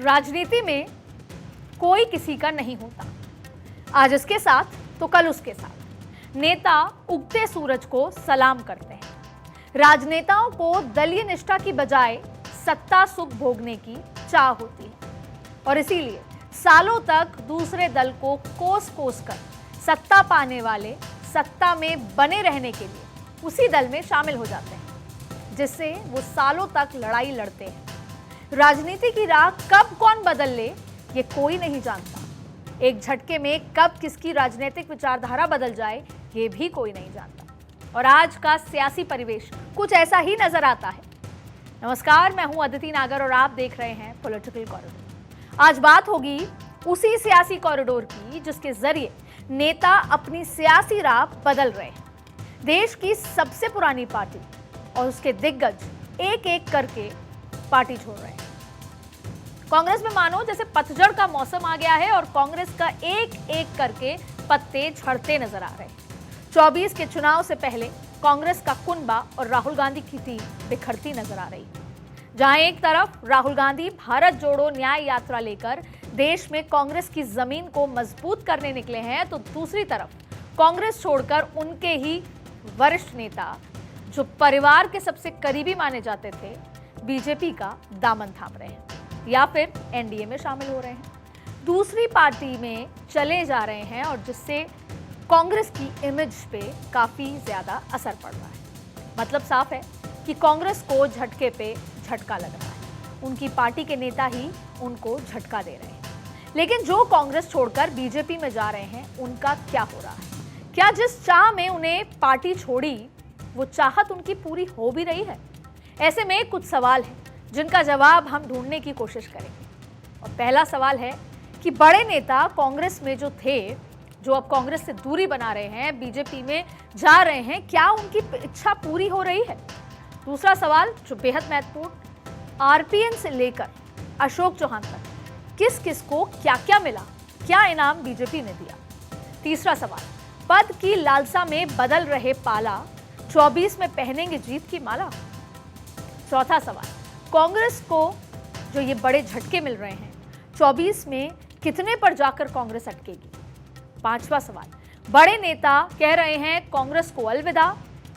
राजनीति में कोई किसी का नहीं होता। आज इसके साथ तो कल उसके साथ। नेता उगते सूरज को सलाम करते हैं। राजनेताओं को दलीय निष्ठा की बजाय सत्ता सुख भोगने की चाह होती है और इसीलिए सालों तक दूसरे दल को कोस कोस कर सत्ता पाने वाले सत्ता में बने रहने के लिए उसी दल में शामिल हो जाते हैं, जिससे वो सालों तक लड़ाई लड़ते हैं। राजनीति की राह कब कौन बदल ले ये कोई नहीं जानता। एक झटके में कब किसकी राजनीतिक विचारधारा बदल जाए ये भी कोई नहीं जानता। और आज का सियासी परिवेश कुछ ऐसा ही नजर आता है। नमस्कार, मैं हूं अदिति नागर और आप देख रहे हैं पॉलिटिकल कॉरिडोर। आज बात होगी उसी सियासी कॉरिडोर की जिसके जरिए नेता अपनी सियासी राह बदल रहे हैं। देश की सबसे पुरानी पार्टी और उसके दिग्गज एक एक करके पार्टी छोड़ रहे हैं। कांग्रेस में मानो जैसे पतझड़ का मौसम आ गया है और कांग्रेस का एक एक करके पत्ते झड़ते नजर आ रहे हैं। 24 के चुनाव से पहले कांग्रेस का कुनबा और राहुल गांधी की टीम बिखरती नजर आ रही है। जहां एक तरफ राहुल गांधी भारत जोड़ो न्याय यात्रा लेकर देश में कांग्रेस की जमीन को मजबूत करने निकले हैं, तो दूसरी तरफ कांग्रेस छोड़कर उनके ही वरिष्ठ नेता जो परिवार के सबसे करीबी माने जाते थे बीजेपी का दामन थाम रहे हैं या फिर एनडीए में शामिल हो रहे हैं, दूसरी पार्टी में चले जा रहे हैं और जिससे कांग्रेस की इमेज पे काफी ज्यादा असर पड़ रहा है। मतलब साफ है कि कांग्रेस को झटके पे झटका लग रहा है। उनकी पार्टी के नेता ही उनको झटका दे रहे हैं। लेकिन जो कांग्रेस छोड़कर बीजेपी में जा रहे हैं उनका क्या हो रहा है? क्या जिस चाह में उन्हें पार्टी छोड़ी वो चाहत उनकी पूरी हो भी रही है? ऐसे में कुछ सवाल हैं जिनका जवाब हम ढूंढने की कोशिश करेंगे। और पहला सवाल है कि बड़े नेता कांग्रेस में जो थे, जो अब कांग्रेस से दूरी बना रहे हैं, बीजेपी में जा रहे हैं, क्या उनकी इच्छा पूरी हो रही है? दूसरा सवाल जो बेहद महत्वपूर्ण, आरपीएन से लेकर अशोक चौहान तक किस किस को क्या क्या मिला, क्या इनाम बीजेपी ने दिया? तीसरा सवाल, पद की लालसा में बदल रहे पाला, 24 में पहनेंगे जीत की माला? चौथा सवाल, कांग्रेस को जो ये बड़े झटके मिल रहे हैं, 24 में कितने पर जाकर कांग्रेस अटकेगी? पांचवा सवाल, बड़े नेता कह रहे हैं कांग्रेस को अलविदा,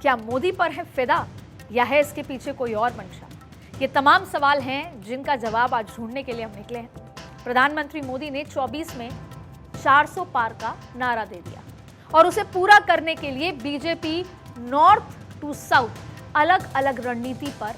क्या मोदी पर है फिदा या है इसके पीछे कोई और मंशा? ये तमाम सवाल हैं जिनका जवाब आज ढूंढने के लिए हम निकले हैं। प्रधानमंत्री मोदी ने 24 में 400 पार का नारा दे दिया और उसे पूरा करने के लिए बीजेपी नॉर्थ टू साउथ अलग अलग रणनीति पर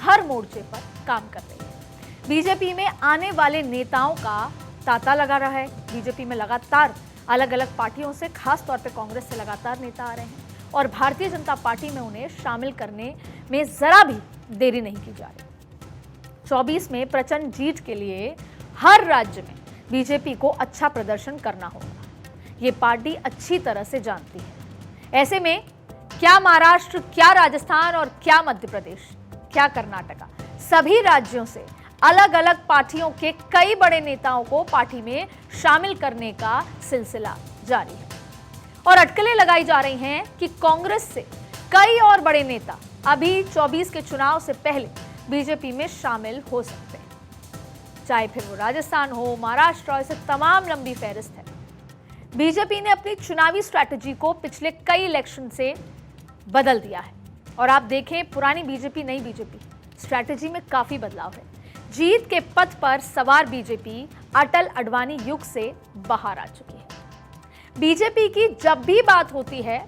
हर मोर्चे पर काम कर रही है। बीजेपी में आने वाले नेताओं का तांता लगा रहा है। बीजेपी में लगातार अलग अलग पार्टियों से, खास तौर पे कांग्रेस से लगातार नेता आ रहे हैं और भारतीय जनता पार्टी में उन्हें शामिल करने में जरा भी देरी नहीं की जा रही। 24 में प्रचंड जीत के लिए हर राज्य में बीजेपी को अच्छा प्रदर्शन करना होगा। ये पार्टी अच्छी तरह से जानती है। ऐसे में क्या महाराष्ट्र, क्या राजस्थान और क्या मध्य प्रदेश, क्या कर्नाटका, सभी राज्यों से अलग अलग पार्टियों के कई बड़े नेताओं को पार्टी में शामिल करने का सिलसिला जारी है और अटकलें लगाई जा रही हैं कि कांग्रेस से कई और बड़े नेता अभी 24 के चुनाव से पहले बीजेपी में शामिल हो सकते हैं, चाहे फिर वो राजस्थान हो, महाराष्ट्र, ऐसे तमाम लंबी फहरिस्त है। बीजेपी ने अपनी चुनावी स्ट्रैटेजी को पिछले कई इलेक्शन से बदल दिया है और आप देखें, पुरानी बीजेपी, नई बीजेपी, स्ट्रैटेजी में काफी बदलाव है। जीत के पथ पर सवार बीजेपी अटल अडवाणी युग से बाहर आ चुकी है। बीजेपी की जब भी बात होती है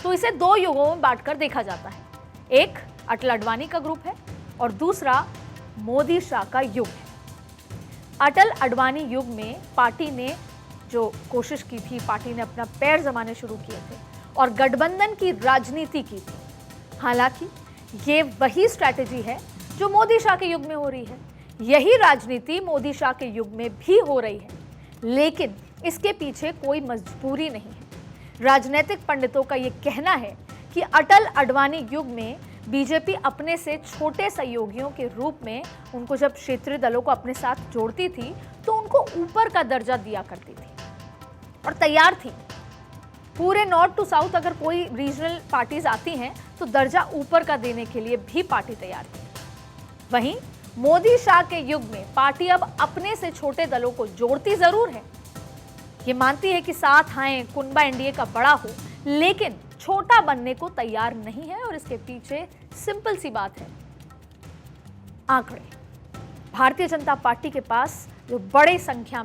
तो इसे दो युगों में बांटकर देखा जाता है। एक अटल अडवाणी का ग्रुप है और दूसरा मोदी शाह का युग है। अटल अडवाणी युग में पार्टी ने जो कोशिश की थी, पार्टी ने अपना पैर जमाने शुरू किए थे और गठबंधन की राजनीति की थी। हालांकि ये वही स्ट्रैटेजी है जो मोदी शाह के युग में हो रही है। यही राजनीति मोदी शाह के युग में भी हो रही है, लेकिन इसके पीछे कोई मजबूरी नहीं है। राजनीतिक पंडितों का यह कहना है कि अटल अडवाणी युग में बीजेपी अपने से छोटे सहयोगियों के रूप में उनको जब क्षेत्रीय दलों को अपने साथ जोड़ती थी तो उनको ऊपर का दर्जा दिया करती थी और तैयार थी। पूरे नॉर्थ टू साउथ अगर कोई रीजनल पार्टीज आती हैं तो दर्जा ऊपर का देने के लिए भी पार्टी तैयार थी। वहीं मोदी शाह के युग में पार्टी अब अपने से छोटे दलों को जोड़ती जरूर है, ये मानती है कि साथ आए कुनबा एनडीए का बड़ा हो, लेकिन छोटा बनने को तैयार नहीं है। और इसके पीछे सिंपल सी बात है, आंकड़े। भारतीय जनता पार्टी के पास जो बड़ी संख्या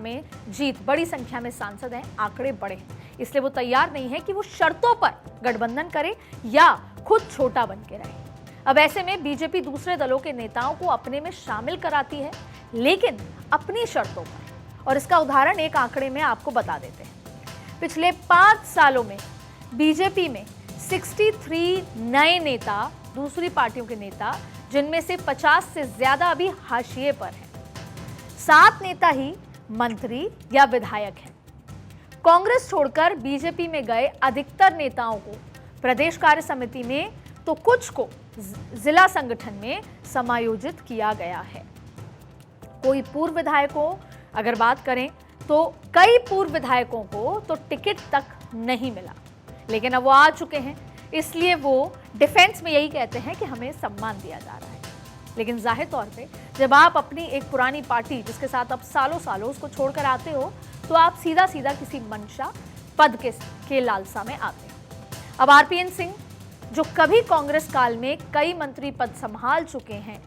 में सांसद हैं, आंकड़े बड़े हैं, इसलिए वो तैयार नहीं है कि वो शर्तों पर गठबंधन करे या खुद छोटा बन के रहे। अब ऐसे में बीजेपी दूसरे दलों के नेताओं को अपने में शामिल कराती है, लेकिन अपनी शर्तों पर। और इसका उदाहरण एक आंकड़े में आपको बता देते हैं। पिछले 5 सालों में बीजेपी में 63 नए नेता, दूसरी पार्टियों के नेता, जिनमें से 50 से ज्यादा अभी हाशिए पर हैं। 7 नेता ही मंत्री या विधायक हैं। कांग्रेस छोड़कर बीजेपी में गए अधिकतर नेताओं को प्रदेश कार्य समिति में, तो कुछ को जिला संगठन में समायोजित किया गया है। कोई पूर्व विधायकों अगर बात करें तो कई पूर्व विधायकों को तो टिकट तक नहीं मिला, लेकिन अब वो आ चुके हैं, इसलिए वो डिफेंस में यही कहते हैं कि हमें सम्मान दिया जा रहा है। लेकिन जाहिर तौर पे जब आप अपनी एक पुरानी पार्टी जिसके साथ अब सालों सालों उसको छोड़कर आते हो, तो आप सीधा सीधा किसी मंशा पद के लालसा में आते हैं। अब आरपीएन सिंह, जो कभी कांग्रेस काल में कई मंत्री पद संभाल चुके हैं,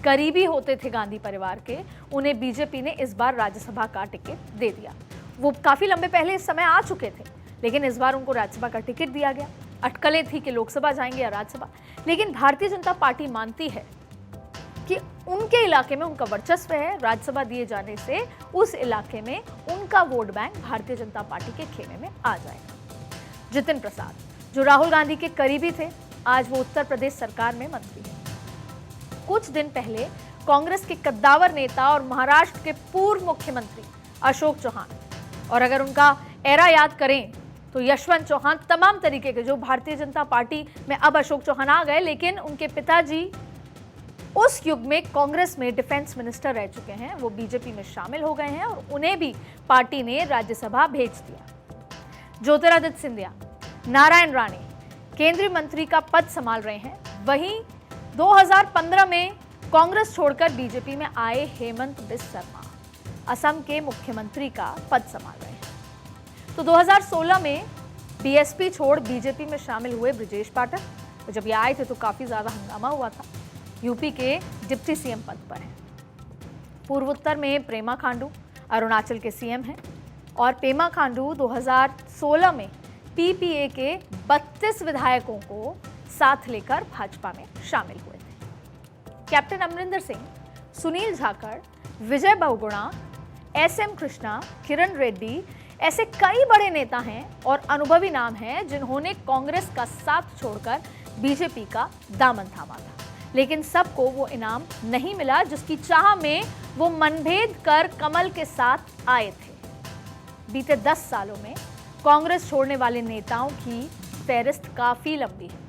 करीबी होते थे गांधी परिवार के, उन्हें बीजेपी ने इस बार राज्यसभा का टिकट दे दिया। वो काफी लंबे पहले इस समय आ चुके थे, लेकिन इस बार उनको राज्यसभा का टिकट दिया गया। अटकलें थी कि लोकसभा जाएंगे या राज्यसभा, लेकिन भारतीय जनता पार्टी मानती है कि उनके इलाके में उनका वर्चस्व है, राज्यसभा दिए जाने से उस इलाके में उनका vote bank Bharatiya Janata party के खेमे में आ जाएगा। जितिन प्रसाद, जो राहुल गांधी के करीबी थे, आज वो उत्तर प्रदेश सरकार में मंत्री हैं। कुछ दिन पहले कांग्रेस के कद्दावर नेता और महाराष्ट्र के पूर्व मुख्यमंत्री अशोक चौहान, और अगर उनका एरा याद करें तो यशवंत चौहान, तमाम तरीके के, जो भारतीय जनता पार्टी में अब अशोक चौहान आ गए, लेकिन उनके पिताजी उस युग में कांग्रेस में डिफेंस मिनिस्टर रह चुके हैं, वो बीजेपी में शामिल हो गए हैं और उन्हें भी पार्टी ने राज्यसभा भेज दिया। ज्योतिरादित्य सिंधिया, नारायण राणे केंद्रीय मंत्री का पद संभाल रहे हैं। वहीं 2015 में कांग्रेस छोड़कर बीजेपी में आए हेमंत बिस्वा शर्मा असम के मुख्यमंत्री का पद संभाल रहे हैं। तो 2016 में बीएसपी छोड़ बीजेपी में शामिल हुए ब्रजेश पाठक, तो जब ये आए थे तो काफी ज्यादा हंगामा हुआ था। यूपी के डिप्टी सीएम पद पर हैं। पूर्वोत्तर में पेमा खांडू अरुणाचल के सीएम हैं, और पेमा खांडू 2016 में पीपीए के 32 विधायकों को साथ लेकर भाजपा में शामिल हुए थे। कैप्टन अमरिंदर सिंह, सुनील जाखड़, विजय बहुगुणा, एसएम कृष्णा, किरण रेड्डी, ऐसे कई बड़े नेता हैं और अनुभवी नाम हैं जिन्होंने कांग्रेस का साथ छोड़कर बीजेपी का दामन थामा था, लेकिन सबको वो इनाम नहीं मिला जिसकी चाह में वो मनभेद कर कमल के साथ आए थे। बीते 10 सालों में कांग्रेस छोड़ने वाले नेताओं की फहरिस्त काफी लंबी है।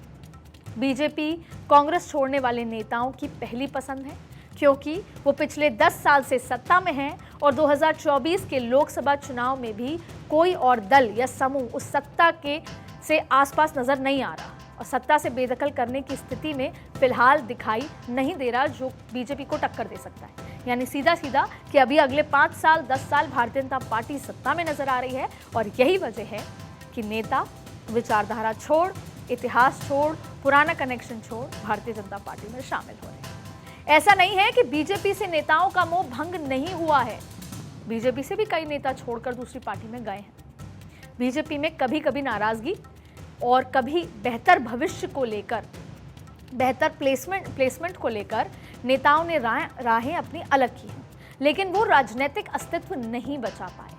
बीजेपी कांग्रेस छोड़ने वाले नेताओं की पहली पसंद है, क्योंकि वो पिछले 10 साल से सत्ता में हैं और 2024 के लोकसभा चुनाव में भी कोई और दल या समूह उस सत्ता के से आसपास नजर नहीं आ रहा और सत्ता से बेदखल करने की स्थिति में फिलहाल दिखाई नहीं दे रहा, जो बीजेपी को टक्कर दे सकता है। यानी सीधा सीधा कि अभी अगले 5 साल 10 साल भारतीय जनता पार्टी सत्ता में नजर आ रही है, और यही वजह है कि नेता विचारधारा छोड़, इतिहास छोड़, पुराना कनेक्शन छोड़ भारतीय जनता पार्टी में शामिल हो रहे हैं। ऐसा नहीं है कि बीजेपी से नेताओं का मोह भंग नहीं हुआ है, बीजेपी से भी कई नेता छोड़कर दूसरी पार्टी में गए हैं। बीजेपी में कभी कभी नाराजगी और कभी बेहतर भविष्य को लेकर, बेहतर प्लेसमेंट को लेकर नेताओं ने राहें अपनी अलग की हैं, लेकिन वो राजनीतिक अस्तित्व नहीं बचा पाए।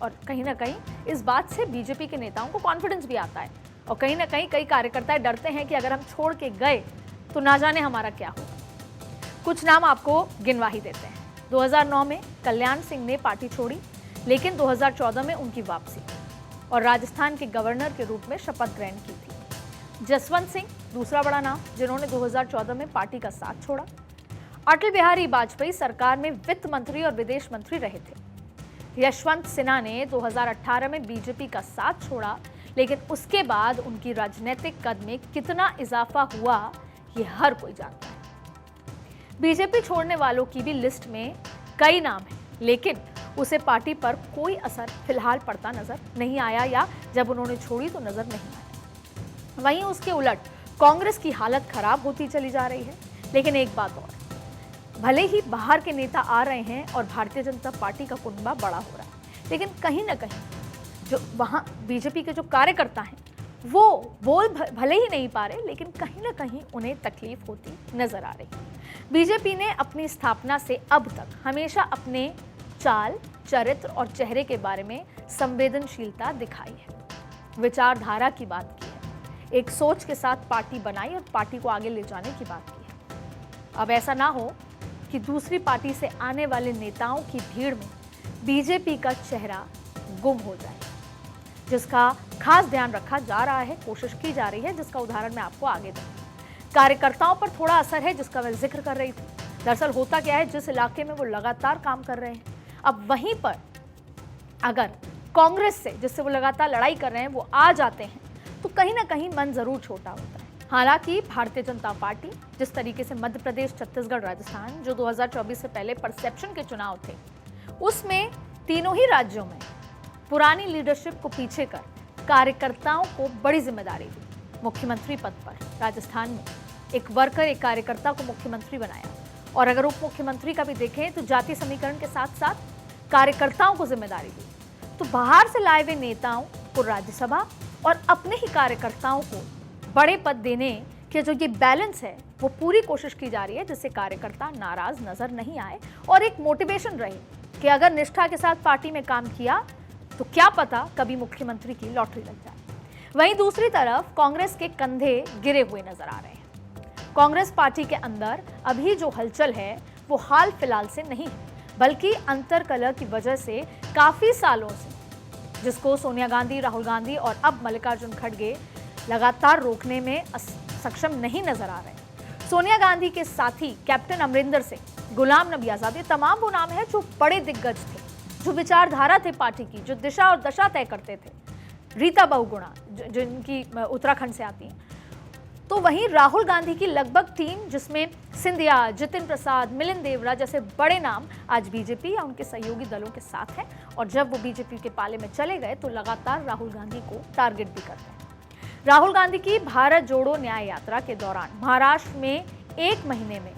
और कहीं ना कहीं इस बात से बीजेपी के नेताओं को कॉन्फिडेंस भी आता है, और कहीं ना कहीं कई कार्यकर्ता डरते हैं कि अगर हम छोड़ के गए तो ना जाने हमारा क्या होगा। कुछ नाम आपको गिनवा ही देते हैं। 2009 में कल्याण सिंह ने पार्टी छोड़ी, लेकिन 2014 में उनकी वापसी और राजस्थान के गवर्नर के रूप में शपथ ग्रहण की थी। जसवंत सिंह दूसरा बड़ा नाम, जिन्होंने 2014 में पार्टी का साथ छोड़ा। अटल बिहारी वाजपेयी सरकार में वित्त मंत्री और विदेश मंत्री रहे थे। यशवंत सिन्हा ने 2018 में बीजेपी का साथ छोड़ा, लेकिन उसके बाद उनकी राजनीतिक कद में कितना इजाफा हुआ ये हर कोई जानता है। बीजेपी छोड़ने वालों की भी लिस्ट में कई नाम हैं, लेकिन उसे पार्टी पर कोई असर फिलहाल पड़ता नजर नहीं आया, या जब उन्होंने छोड़ी तो नजर नहीं आया। वहीं उसके उलट कांग्रेस की हालत खराब होती चली जा रही है। लेकिन एक बात और, भले ही बाहर के नेता आ रहे हैं और भारतीय जनता पार्टी का कुनबा बड़ा हो रहा है, लेकिन कहीं ना कहीं जो वहां बीजेपी के जो कार्यकर्ता हैं वो बोल भले ही नहीं पा रहे, लेकिन कहीं ना कहीं उन्हें तकलीफ होती नजर आ रही है। बीजेपी ने अपनी स्थापना से अब तक हमेशा अपने चाल, चरित्र और चेहरे के बारे में संवेदनशीलता दिखाई है, विचारधारा की बात की है, एक सोच के साथ पार्टी बनाई और पार्टी को आगे ले जाने की बात की है। अब ऐसा ना हो कि दूसरी पार्टी से आने वाले नेताओं की भीड़ में बीजेपी का चेहरा गुम हो जाए, जिसका खास ध्यान रखा जा रहा है, कोशिश की जा रही है, जिसका उदाहरण मैं आपको आगे दूंगी। कार्यकर्ताओं पर थोड़ा असर है, जिसका मैं जिक्र कर रही थी। दरअसल होता क्या है, जिस इलाके में वो लगातार काम कर रहे हैं, अब वहीं पर अगर कांग्रेस से, जिससे वो लगातार लड़ाई कर रहे हैं, वो आ जाते हैं तो कहीं ना कहीं मन जरूर छोटा होता है। हालांकि भारतीय जनता पार्टी जिस तरीके से मध्य प्रदेश, छत्तीसगढ़, राजस्थान, जो 2024 से पहले परसेप्शन के चुनाव थे, उसमें तीनों ही राज्यों में पुरानी लीडरशिप को पीछे कर कार्यकर्ताओं को बड़ी जिम्मेदारी दी। मुख्यमंत्री पद पर राजस्थान में एक वर्कर, एक कार्यकर्ता को मुख्यमंत्री बनाया, और अगर उप मुख्यमंत्री का भी देखें तो जाति समीकरण के साथ साथ कार्यकर्ताओं को जिम्मेदारी दी। तो बाहर से लाए हुए नेताओं को राज्यसभा और अपने ही कार्यकर्ताओं को बड़े पद देने के जो ये बैलेंस है, वो पूरी कोशिश की जा रही है, जिससे कार्यकर्ता नाराज नजर नहीं आए और एक मोटिवेशन रहे कि अगर निष्ठा के साथ पार्टी में काम किया तो क्या पता कभी मुख्यमंत्री की लॉटरी लग जाए। वहीं दूसरी तरफ कांग्रेस के कंधे गिरे हुए नजर आ रहे हैं। कांग्रेस पार्टी के अंदर अभी जो हलचल है वो हाल फिलहाल से नहीं है, बल्कि अंतर्कलह की वजह से काफी सालों से, जिसको सोनिया गांधी, राहुल गांधी और अब मल्लिकार्जुन खड़गे लगातार रोकने में सक्षम नहीं नजर आ रहे। सोनिया गांधी के साथी कैप्टन अमरिंदर सिंह, गुलाम नबी आजाद, ये तमाम वो नाम है जो बड़े दिग्गज थे, जो विचारधारा थे पार्टी की, जो दिशा और दशा तय करते थे। रीता बहुगुणा जिनकी उत्तराखंड से आती हैं। तो वहीं राहुल गांधी की लगभग टीम, जिसमें सिंधिया, जितिन प्रसाद, मिलिंद देवरा जैसे बड़े नाम आज बीजेपी या उनके सहयोगी दलों के साथ हैं, और जब वो बीजेपी के पाले में चले गए तो लगातार राहुल गांधी को टारगेट भी करते हैं। राहुल गांधी की भारत जोड़ो न्याय यात्रा के दौरान महाराष्ट्र में 1 महीने में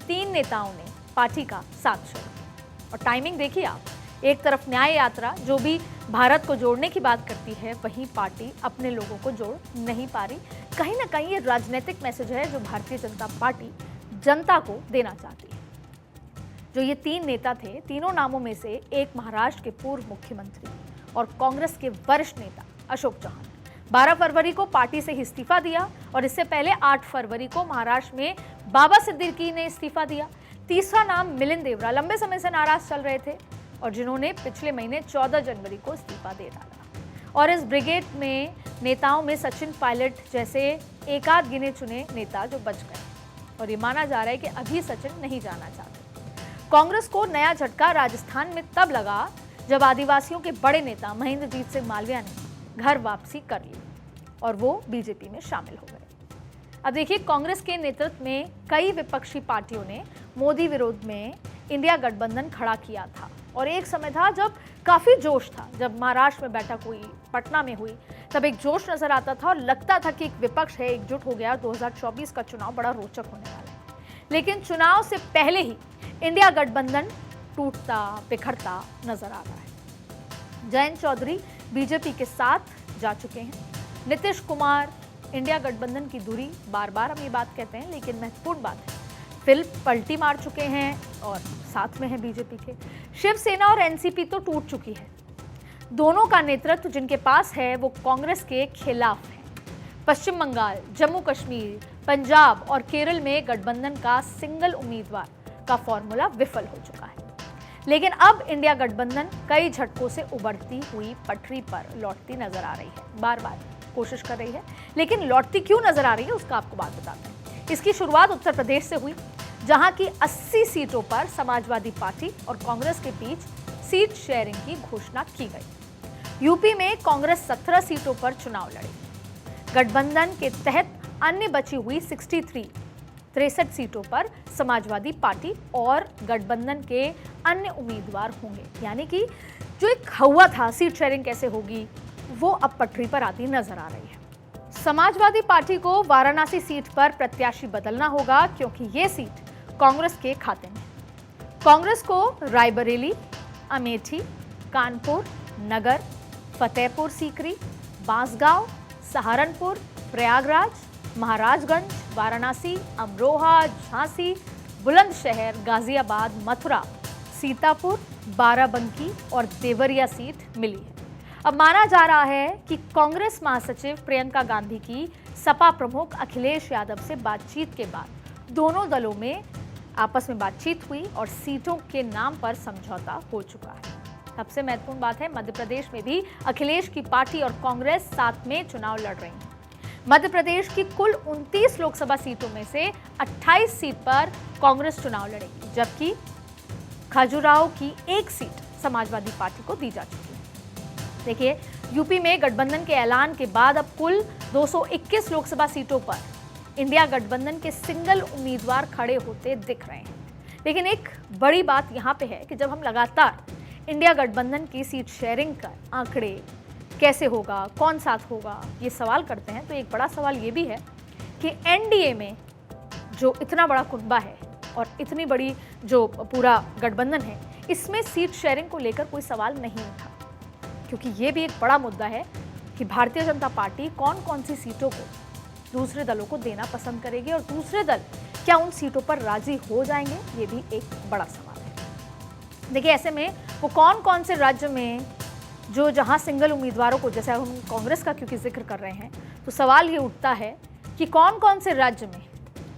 3 नेताओं ने पार्टी का साथ छोड़ा। और टाइमिंग देखिए आप, एक तरफ न्याय यात्रा जो भी भारत को जोड़ने की बात करती है, वहीं पार्टी अपने लोगों को जोड़ नहीं पा रही। कहीं ना कहीं ये राजनीतिक मैसेज है जो भारतीय जनता पार्टी जनता को देना चाहती है। जो ये 3 नेता थे, तीनों नामों में से एक महाराष्ट्र के पूर्व मुख्यमंत्री और कांग्रेस के वरिष्ठ नेता अशोक चौहान। 12 फरवरी को पार्टी से इस्तीफा दिया, और इससे पहले 8 फरवरी को महाराष्ट्र में बाबा सिद्दीकी ने इस्तीफा दिया। तीसरा नाम मिलिंद देवरा, लंबे समय से नाराज चल रहे थे और जिन्होंने पिछले महीने 14 जनवरी को इस्तीफा दे डाला। और इस ब्रिगेड में नेताओं में सचिन पायलट जैसे एकाध गिने चुने नेता जो बच गए, और ये माना जा रहा है कि अभी सचिन नहीं जाना चाहते। कांग्रेस को नया झटका राजस्थान में तब लगा जब आदिवासियों के बड़े नेता महेंद्रजीत सिंह मालविया ने घर वापसी कर ली और वो बीजेपी में शामिल हो गए। अब देखिए, कांग्रेस के नेतृत्व में कई विपक्षी पार्टियों ने मोदी विरोध में इंडिया गठबंधन खड़ा किया था, और एक समय था जब काफी जोश था। जब महाराष्ट्र में बैठक हुई, पटना में हुई, तब एक जोश नजर आता था और लगता था कि एक विपक्ष है, एकजुट हो गया, 2024 का चुनाव बड़ा रोचक होने वाला है। लेकिन चुनाव से पहले ही इंडिया गठबंधन टूटता बिखरता नजर आ रहा है। जयंत चौधरी बीजेपी के साथ जा चुके हैं। नीतीश कुमार इंडिया गठबंधन की दूरी, बार बार हम ये बात कहते हैं, लेकिन महत्वपूर्ण बात है, फिर पलटी मार चुके हैं और साथ में है बीजेपी के। शिवसेना और एनसीपी तो टूट चुकी है। दोनों का नेतृत्व जिनके पास है वो कांग्रेस के खिलाफ है। पश्चिम बंगाल, जम्मू कश्मीर, पंजाब और केरल में गठबंधन का सिंगल उम्मीदवार का फॉर्मूला विफल हो चुका है। लेकिन अब इंडिया गठबंधन कई झटकों से उभरती हुई पटरी पर लौटती नजर आ रही है, बार बार कोशिश कर रही है। लेकिन लौटती क्यों नजर आ रही है उसका आपको बात बताते हैं। इसकी शुरुआत उत्तर प्रदेश से हुई, जहां की 80 सीटों पर समाजवादी पार्टी और कांग्रेस के बीच सीट शेयरिंग की घोषणा की गई। यूपी में कांग्रेस 17 सीटों पर चुनाव लड़ेगी। गठबंधन के तहत अन्य बची हुई 63 63 सीटों पर समाजवादी पार्टी और गठबंधन के अन्य उम्मीदवार होंगे। यानी कि जो एक हवा था सीट शेयरिंग कैसे होगी, वो अब पटरी पर आती नजर आ रही है। समाजवादी पार्टी को वाराणसी सीट पर प्रत्याशी बदलना होगा, क्योंकि ये सीट कांग्रेस के खाते में। कांग्रेस को रायबरेली, अमेठी, कानपुर, नगर, फतेहपुर सीकरी, बांसगांव, सहारनपुर, प्रयागराज, महाराजगंज, वाराणसी, अमरोहा, झांसी, बुलंदशहर, गाजियाबाद, मथुरा, सीतापुर, बाराबंकी और देवरिया सीट मिली है। अब माना जा रहा है कि कांग्रेस महासचिव प्रियंका गांधी की सपा प्रमुख अखिलेश यादव से बातचीत के बाद दोनों दलों में आपस में बातचीत हुई और सीटों के नाम पर समझौता हो चुका है। सबसे महत्वपूर्ण बात है, मध्य प्रदेश में भी अखिलेश की पार्टी और कांग्रेस साथ में चुनाव लड़ रही हैं। मध्य प्रदेश की कुल 29 लोकसभा सीटों में से 28 सीट पर कांग्रेस चुनाव लड़ेगी, जबकि खजुराहो की एक सीट समाजवादी पार्टी को दी जा चुकी है। देखिए, यूपी में गठबंधन के ऐलान के बाद अब कुल 221 लोकसभा सीटों पर इंडिया गठबंधन के सिंगल उम्मीदवार खड़े होते दिख रहे हैं। लेकिन एक बड़ी बात यहाँ पे है कि जब हम लगातार इंडिया गठबंधन की सीट शेयरिंग का आंकड़े कैसे होगा, कौन साथ होगा, ये सवाल करते हैं, तो एक बड़ा सवाल ये भी है कि एनडीए में जो इतना बड़ा कुनबा है और इतनी बड़ी जो पूरा गठबंधन है, इसमें सीट शेयरिंग को लेकर कोई सवाल नहीं उठा, क्योंकि ये भी एक बड़ा मुद्दा है कि भारतीय जनता पार्टी कौन कौन सी सीटों को दूसरे दलों को देना पसंद करेगी और दूसरे दल क्या उन सीटों पर राजी हो जाएंगे, ये भी एक बड़ा सवाल है। देखिए, ऐसे में वो कौन कौन से राज्य में जो जहां सिंगल उम्मीदवारों को, जैसे हम कांग्रेस का क्योंकि जिक्र कर रहे हैं, तो सवाल ये उठता है कि कौन कौन से राज्य में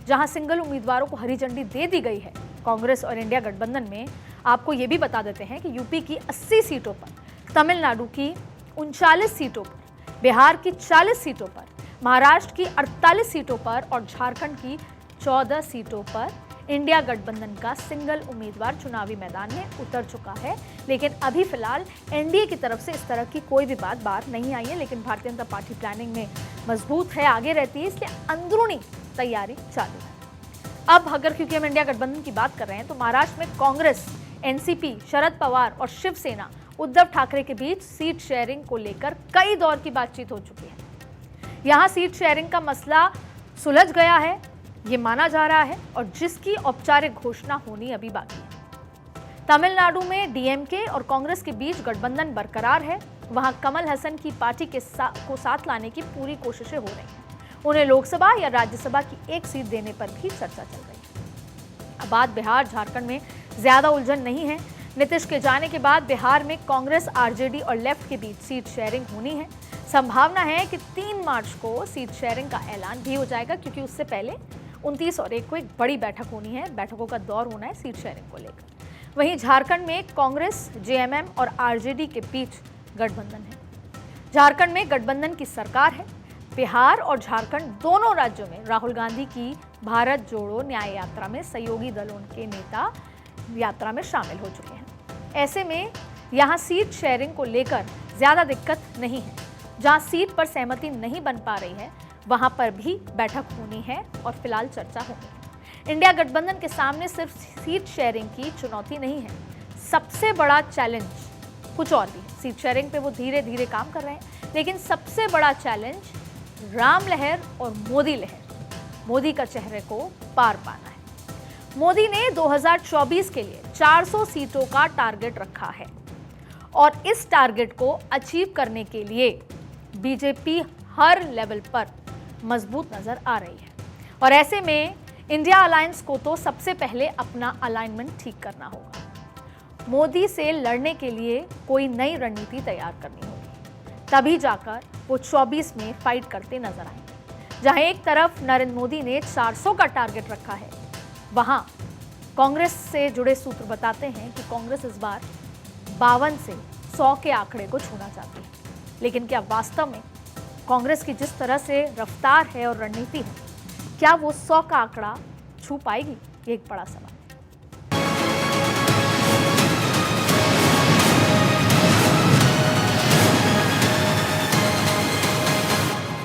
जहां सिंगल उम्मीदवारों को हरी झंडी दे दी गई है कांग्रेस और इंडिया गठबंधन में। आपको ये भी बता देते हैं कि यूपी की 80 सीटों पर, तमिलनाडु की 39 सीटों पर, बिहार की 40 सीटों पर, महाराष्ट्र की 48 सीटों पर और झारखंड की 14 सीटों पर इंडिया गठबंधन का सिंगल उम्मीदवार चुनावी मैदान में उतर चुका है। लेकिन अभी फिलहाल एनडीए की तरफ से इस तरह की कोई भी बात बाहर नहीं आई है, लेकिन भारतीय जनता पार्टी प्लानिंग में मजबूत है, आगे रहती है, इसलिए अंदरूनी तैयारी चालू है। अब अगर क्योंकि हम इंडिया गठबंधन की बात कर रहे हैं, तो महाराष्ट्र में कांग्रेस, एनसीपी, शरद पवार और शिवसेना उद्धव ठाकरे के बीच सीट शेयरिंग को लेकर कई दौर की बातचीत हो चुकी है। यहां सीट शेयरिंग का मसला सुलझ गया है, ये माना जा रहा है, और जिसकी औपचारिक घोषणा होनी अभी बाकी है। तमिलनाडु में डीएमके और कांग्रेस के बीच गठबंधन बरकरार है। वहां कमल हसन की पार्टी को साथ लाने की पूरी कोशिशें हो रही हैं। उन्हें लोकसभा या राज्यसभा की एक सीट देने पर भी चर्चा चल रही है। अब बात बिहार, झारखंड में ज्यादा उलझन नहीं है। नीतीश के जाने के बाद बिहार में कांग्रेस, आरजेडी और लेफ्ट के बीच सीट शेयरिंग होनी है। संभावना है कि 3 मार्च को सीट शेयरिंग का ऐलान भी हो जाएगा, क्योंकि उससे पहले 29 और 1 को एक बड़ी बैठक होनी है, बैठकों का दौर होना है सीट शेयरिंग को लेकर। वहीं झारखंड में कांग्रेस, जेएमएम और आरजेडी के बीच गठबंधन है। झारखंड में गठबंधन की सरकार है। बिहार और झारखंड दोनों राज्यों में राहुल गांधी की भारत जोड़ो न्याय यात्रा में सहयोगी दलों के नेता यात्रा में शामिल हो चुके हैं। ऐसे में यहां सीट शेयरिंग को लेकर ज्यादा दिक्कत नहीं है। जहां सीट पर सहमति नहीं बन पा रही है, वहां पर भी बैठक होनी है और फिलहाल चर्चा होनी है। इंडिया गठबंधन के सामने सिर्फ सीट शेयरिंग की चुनौती नहीं है, सबसे बड़ा चैलेंज कुछ और भी है। सीट शेयरिंग पे वो धीरे धीरे काम कर रहे हैं, लेकिन सबसे बड़ा चैलेंज राम लहर और मोदी लहर, मोदी का चेहरे को पार पाना है। मोदी ने 2024 के लिए 400 सीटों का टारगेट रखा है और इस टारगेट को अचीव करने के लिए बीजेपी हर लेवल पर मजबूत नजर आ रही है। और ऐसे में इंडिया अलायंस को तो सबसे पहले अपना अलाइनमेंट ठीक करना होगा। मोदी से लड़ने के लिए कोई नई रणनीति तैयार करनी होगी, तभी जाकर वो 24 में फाइट करते नजर आएंगे। जहां एक तरफ नरेंद्र मोदी ने 400 का टारगेट रखा है, वहां कांग्रेस से जुड़े सूत्र बताते हैं कि कांग्रेस इस बार 52 से 100 के आंकड़े को छूना चाहती है। लेकिन क्या वास्तव में कांग्रेस की जिस तरह से रफ्तार है और रणनीति है, क्या वो 100 का आंकड़ा छू पाएगी? ये एक बड़ा सवाल।